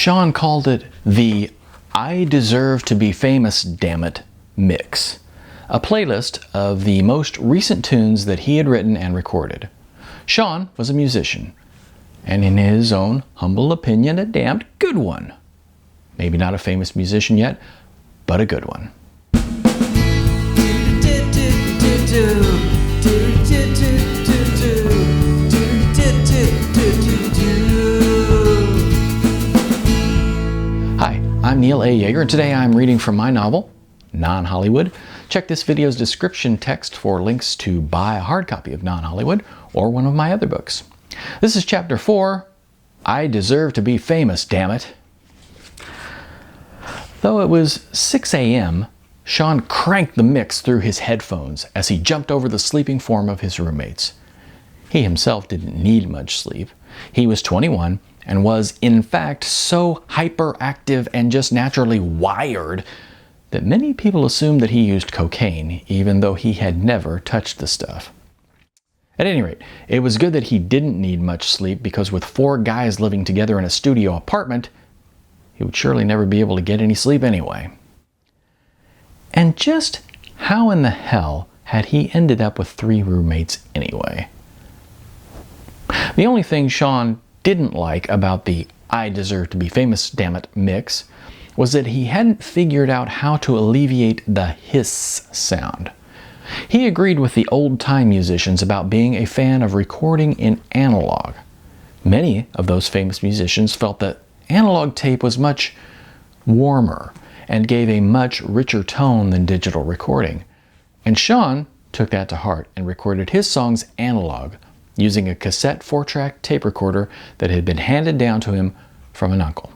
Sean called it the I Deserve to Be Famous Dammit mix, a playlist of the most recent tunes that he had written and recorded. Sean was a musician, and in his own humble opinion, a damned good one. Maybe not a famous musician yet, but a good one. Hi, I'm Neil A. Yeager, and today I'm reading from my novel, Non-Hollywood. Check this video's description text for links to buy a hard copy of Non-Hollywood or one of my other books. This is Chapter 4, I Deserve to Be Famous, Damn It. Though it was 6 a.m., Sean cranked the mix through his headphones as he jumped over the sleeping form of his roommates. He himself didn't need much sleep. He was 21 and was, in fact, so hyperactive and just naturally wired that many people assumed that he used cocaine, even though he had never touched the stuff. At any rate, it was good that he didn't need much sleep, because with 4 guys living together in a studio apartment, he would surely never be able to get any sleep anyway. And just how in the hell had he ended up with 3 roommates anyway? The only thing Sean didn't like about the I Deserve to Be Famous Dammit mix was that he hadn't figured out how to alleviate the hiss sound. He agreed with the old-time musicians about being a fan of recording in analog. Many of those famous musicians felt that analog tape was much warmer and gave a much richer tone than digital recording. And Sean took that to heart and recorded his songs analog, using a cassette 4-track tape recorder that had been handed down to him from an uncle.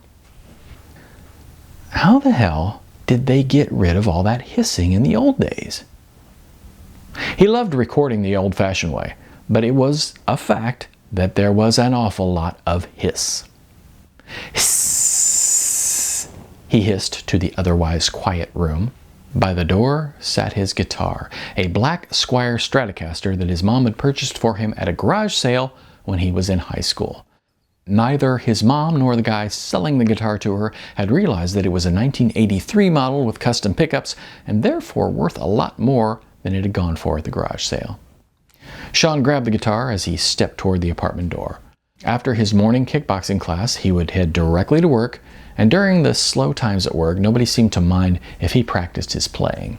How the hell did they get rid of all that hissing in the old days? He loved recording the old-fashioned way, but it was a fact that there was an awful lot of hiss. Hiss, he hissed to the otherwise quiet room. By the door sat his guitar, a black Squier Stratocaster that his mom had purchased for him at a garage sale when he was in high school. Neither his mom nor the guy selling the guitar to her had realized that it was a 1983 model with custom pickups and therefore worth a lot more than it had gone for at the garage sale. Sean grabbed the guitar as he stepped toward the apartment door. After his morning kickboxing class, he would head directly to work, and during the slow times at work, nobody seemed to mind if he practiced his playing,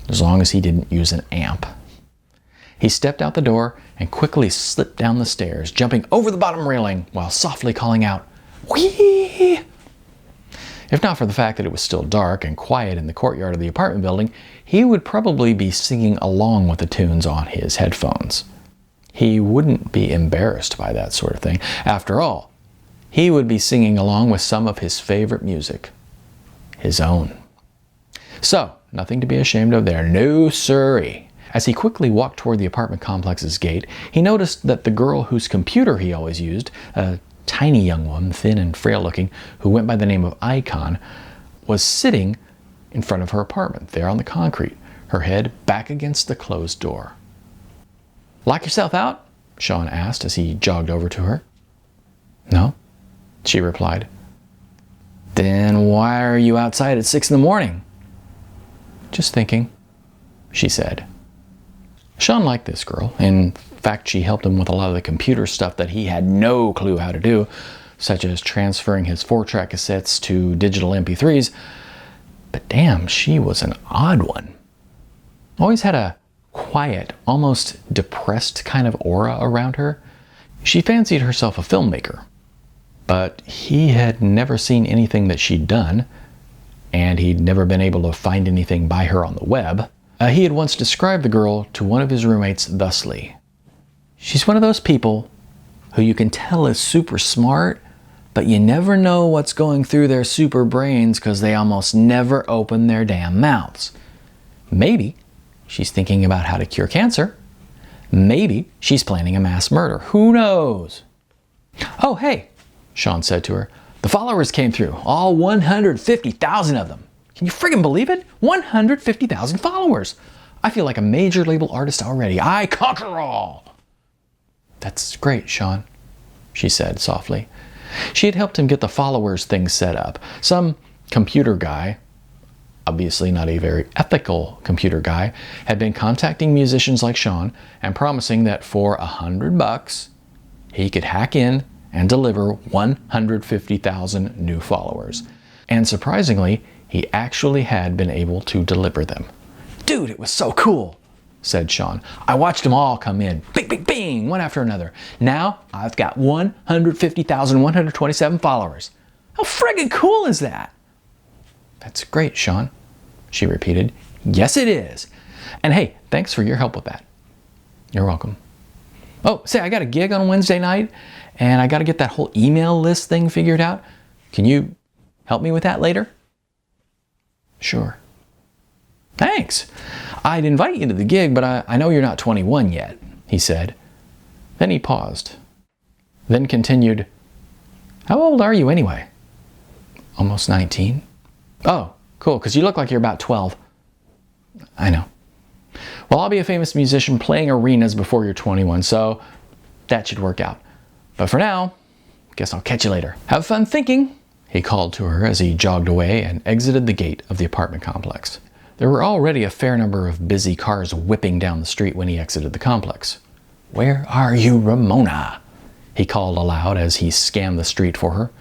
as long as he didn't use an amp. He stepped out the door and quickly slipped down the stairs, jumping over the bottom railing while softly calling out, "Whee!" If not for the fact that it was still dark and quiet in the courtyard of the apartment building, he would probably be singing along with the tunes on his headphones. He wouldn't be embarrassed by that sort of thing. After all, he would be singing along with some of his favorite music, his own. So, nothing to be ashamed of there, no siree. As he quickly walked toward the apartment complex's gate, he noticed that the girl whose computer he always used, a tiny young woman, thin and frail looking, who went by the name of Icon, was sitting in front of her apartment, there on the concrete, her head back against the closed door. "Lock yourself out?" Sean asked as he jogged over to her. "No," she replied. "Then why are you outside at 6 in the morning?" "Just thinking," she said. Sean liked this girl. In fact, she helped him with a lot of the computer stuff that he had no clue how to do, such as transferring his 4-track cassettes to digital MP3s. But damn, she was an odd one. Always had a quiet, almost depressed kind of aura around her. She fancied herself a filmmaker, but he had never seen anything that she'd done, and he'd never been able to find anything by her on the web. He had once described the girl to one of his roommates thusly: "She's one of those people who you can tell is super smart, but you never know what's going through their super brains because they almost never open their damn mouths. Maybe she's thinking about how to cure cancer. Maybe she's planning a mass murder. Who knows?" "Oh, hey," Sean said to her. "The followers came through. All 150,000 of them. Can you friggin' believe it? 150,000 followers. I feel like a major label artist already. I conquer all." "That's great, Sean," she said softly. She had helped him get the followers thing set up. Some computer guy, obviously not a very ethical computer guy, had been contacting musicians like Sean and promising that for $100 he could hack in and deliver 150,000 new followers. And surprisingly, he actually had been able to deliver them. "Dude, it was so cool," said Sean. "I watched them all come in. Bing, bing, bing, one after another. Now I've got 150,127 followers. How friggin' cool is that?" "That's great, Sean," she repeated. "Yes, it is. And hey, thanks for your help with that." "You're welcome." "Oh, say, I got a gig on Wednesday night, and I got to get that whole email list thing figured out. Can you help me with that later?" "Sure." "Thanks. I'd invite you to the gig, but I know you're not 21 yet," he said. Then he paused, then continued, "How old are you anyway?" "Almost 19. "Oh, cool, because you look like you're about 12. "I know. Well, I'll be a famous musician playing arenas before you're 21, so that should work out. But for now, guess I'll catch you later. Have fun thinking," he called to her as he jogged away and exited the gate of the apartment complex. There were already a fair number of busy cars whipping down the street when he exited the complex. "Where are you, Ramona?" he called aloud as he scanned the street for her.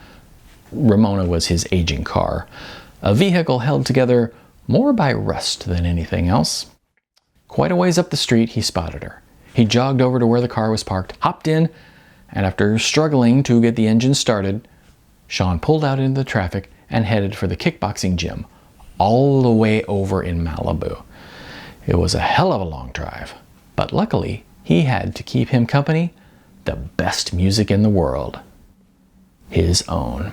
Ramona was his aging car, a vehicle held together more by rust than anything else. Quite a ways up the street, he spotted her. He jogged over to where the car was parked, hopped in, and after struggling to get the engine started, Sean pulled out into the traffic and headed for the kickboxing gym, all the way over in Malibu. It was a hell of a long drive, but luckily he had to keep him company the best music in the world, his own.